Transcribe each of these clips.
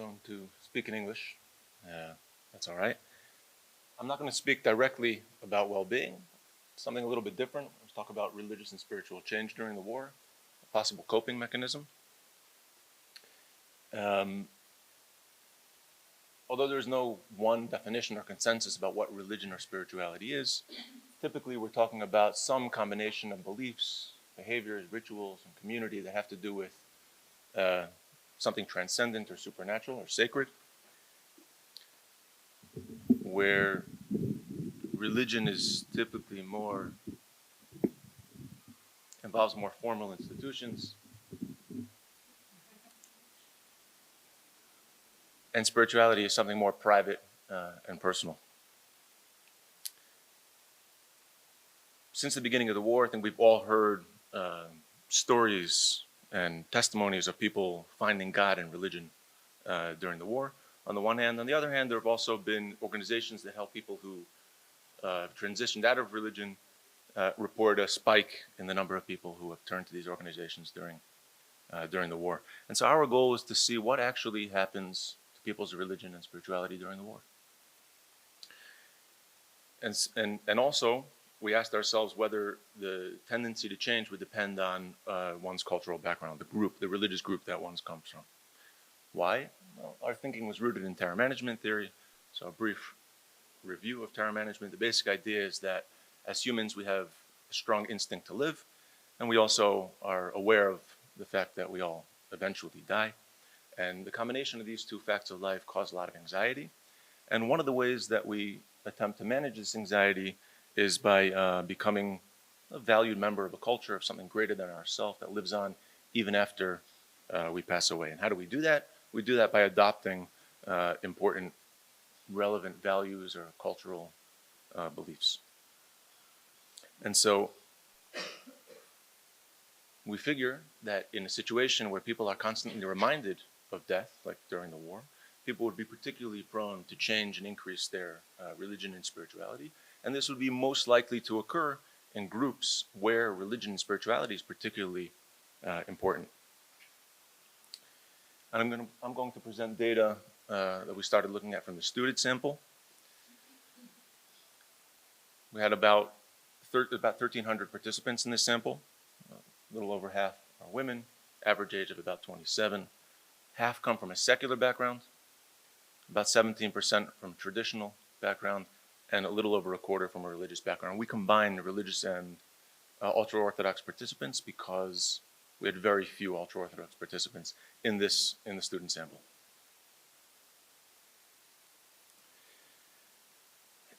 going to speak in English. That's all right. I'm not going to speak directly about well-being. Something a little bit different. Let's talk about religious and spiritual change during the war, a possible coping mechanism. Although there's no one definition or consensus about what religion or spirituality is, typically we're talking about some combination of beliefs, behaviors, rituals, and community that have to do with something transcendent or supernatural or sacred, where religion is typically involves more formal institutions, and spirituality is something more private and personal. Since the beginning of the war, I think we've all heard stories and testimonies of people finding God in religion during the war, on the one hand. On the other hand, there have also been organizations that help people who transitioned out of religion report a spike in the number of people who have turned to these organizations during the war. And so our goal is to see what actually happens to people's religion and spirituality during the war. And also, we asked ourselves whether the tendency to change would depend on one's cultural background, the religious group that one comes from. Why? Well, our thinking was rooted in terror management theory. So a brief review of terror management. The basic idea is that as humans, we have a strong instinct to live, and we also are aware of the fact that we all eventually die. And the combination of these two facts of life cause a lot of anxiety. And one of the ways that we attempt to manage this anxiety is by becoming a valued member of a culture, of something greater than ourselves that lives on even after we pass away. And how do we do that? We do that by adopting important, relevant values or cultural beliefs. And so we figure that in a situation where people are constantly reminded of death, like during the war, people would be particularly prone to change and increase their religion and spirituality. And this would be most likely to occur in groups where religion and spirituality is particularly important. And I'm going to present data that we started looking at from the student sample. We had about 1,300 participants in this sample. A little over half are women, average age of about 27. Half come from a secular background, about 17% from traditional background, and a little over a quarter from a religious background. We combined religious and ultra-Orthodox participants because we had very few ultra-Orthodox participants in the student sample.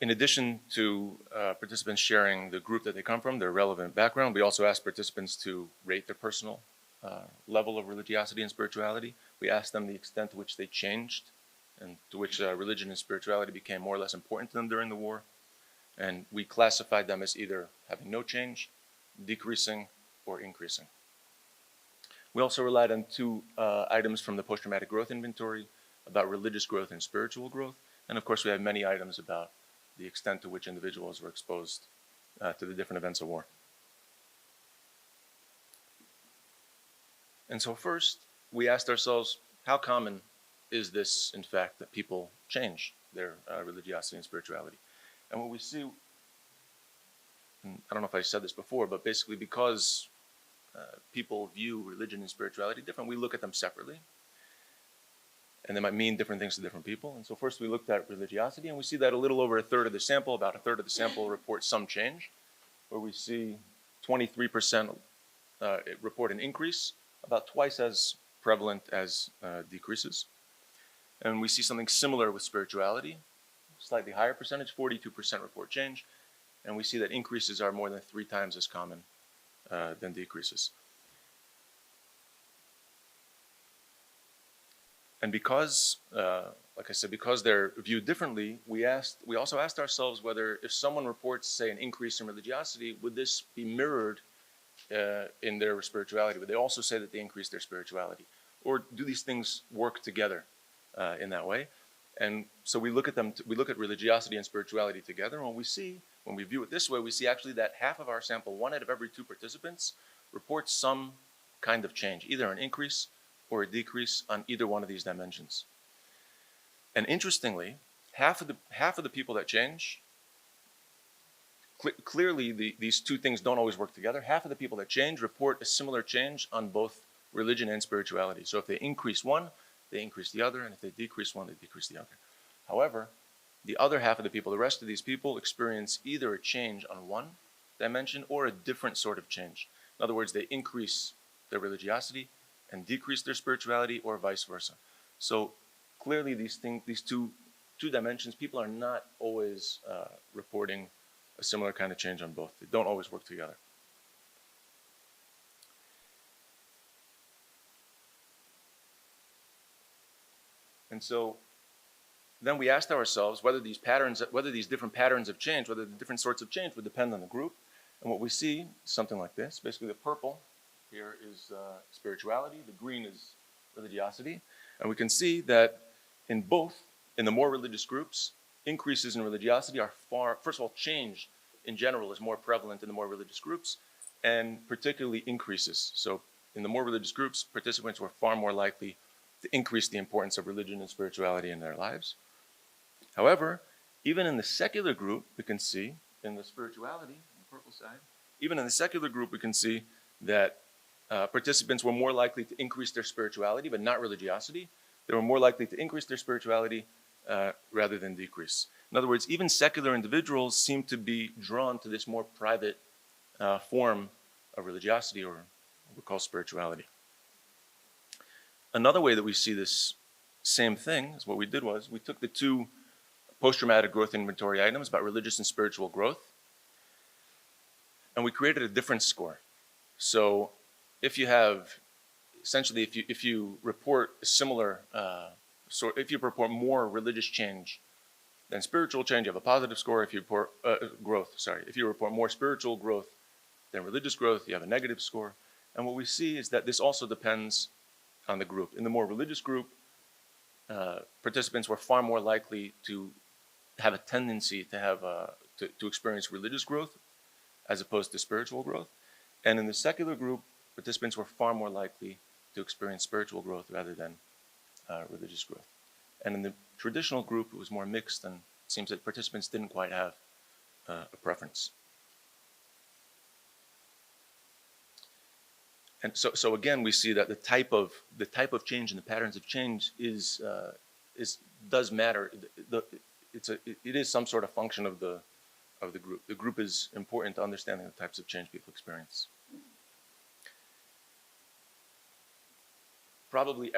In addition to participants sharing the group that they come from, their relevant background, we also asked participants to rate their personal level of religiosity and spirituality. We asked them the extent to which they changed and to which religion and spirituality became more or less important to them during the war. And we classified them as either having no change, decreasing, or increasing. We also relied on two items from the post-traumatic growth inventory about religious growth and spiritual growth. And of course, we have many items about the extent to which individuals were exposed to the different events of war. And so first, we asked ourselves, how common is this, in fact, that people change their religiosity and spirituality? And what we see, and I don't know if I said this before, but basically because people view religion and spirituality different, we look at them separately. And they might mean different things to different people. And so first we looked at religiosity, and we see that a little over a third of the sample, about a third of the sample report some change, where we see 23% report an increase, about twice as prevalent as decreases. And we see something similar with spirituality, slightly higher percentage, 42% report change, and we see that increases are more than 3 times as common than decreases. And because, like I said, because they're viewed differently, we also asked ourselves whether if someone reports, say, an increase in religiosity, would this be mirrored in their spirituality? Would they also say that they increased their spirituality? Or do these things work together in that way? And so we look at them, we look at religiosity and spirituality together, and when we view it this way, we see actually that half of our sample, 1 out of every 2 participants, reports some kind of change, either an increase or a decrease on either one of these dimensions. And interestingly, half of the people that change, clearly these two things don't always work together. Half of the people that change report a similar change on both religion and spirituality. So if they increase one, they increase the other, and if they decrease one, they decrease the other. However, the other half of the people, the rest of these people, experience either a change on one dimension or a different sort of change. In other words, they increase their religiosity and decrease their spirituality, or vice versa. So clearly these two dimensions, people are not always reporting a similar kind of change on both. They don't always work together. And so then we asked ourselves whether these different patterns of change, whether the different sorts of change would depend on the group. And what we see is something like this. Basically, the purple here is spirituality, the green is religiosity. And we can see that in the more religious groups, increases in religiosity are first of all, change in general is more prevalent in the more religious groups, and particularly increases. So in the more religious groups, participants were far more likely to increase the importance of religion and spirituality in their lives. However, even in the secular group, we can see in the spirituality, on the purple side, even in the secular group, we can see that participants were more likely to increase their spirituality, but not religiosity. They were more likely to increase their spirituality rather than decrease. In other words, even secular individuals seem to be drawn to this more private form of religiosity, or what we call spirituality. Another way that we see this same thing is what we did was we took the two post-traumatic growth inventory items about religious and spiritual growth, and we created a different score. So if you have, essentially, if you report a similar, if you report more religious change than spiritual change, you have a positive score. If you report if you report more spiritual growth than religious growth, you have a negative score. And what we see is that this also depends on the group. In the more religious group, participants were far more likely to have a tendency to have to experience religious growth as opposed to spiritual growth. And in the secular group, participants were far more likely to experience spiritual growth rather than religious growth. And in the traditional group, it was more mixed, and it seems that participants didn't quite have a preference. And so again, we see that the type of change and the patterns of change does matter. It is some sort of function of the group. The group is important to understanding the types of change people experience. Probably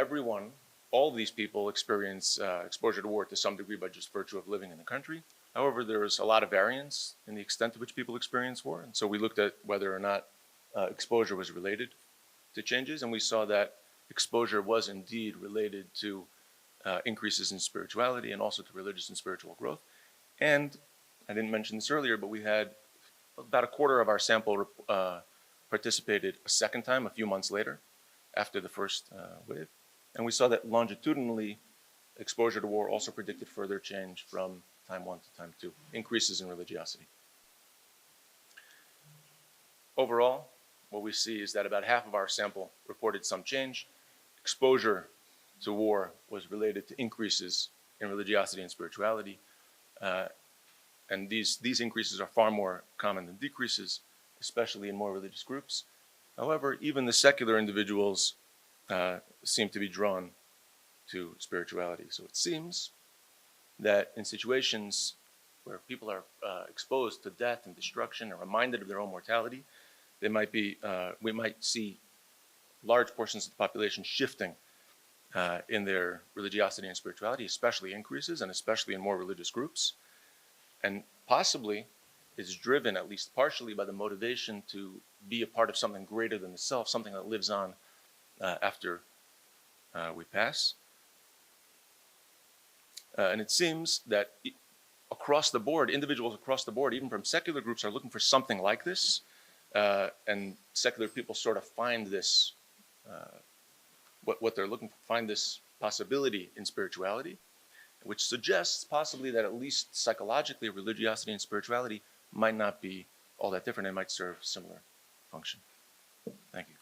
all of these people experience exposure to war to some degree by just virtue of living in the country. However, there's a lot of variance in the extent to which people experience war. And so we looked at whether or not exposure was related to changes, and we saw that exposure was indeed related to increases in spirituality and also to religious and spiritual growth. And I didn't mention this earlier, but we had about a quarter of our sample participated a second time a few months later after the first wave. And we saw that longitudinally, exposure to war also predicted further change from time 1 to time 2, increases in religiosity. Overall, what we see is that about half of our sample reported some change. Exposure to war was related to increases in religiosity and spirituality. And these increases are far more common than decreases, especially in more religious groups. However, even the secular individuals seem to be drawn to spirituality. So it seems that in situations where people are exposed to death and destruction and reminded of their own mortality, we might see large portions of the population shifting in their religiosity and spirituality, especially increases, and especially in more religious groups. And possibly is driven, at least partially, by the motivation to be a part of something greater than the self, something that lives on after we pass. And it seems that across the board, individuals across the board, even from secular groups, are looking for something like this. And secular people sort of find this, what they're looking for, find this possibility in spirituality, which suggests possibly that at least psychologically, religiosity and spirituality might not be all that different and might serve similar function. Thank you.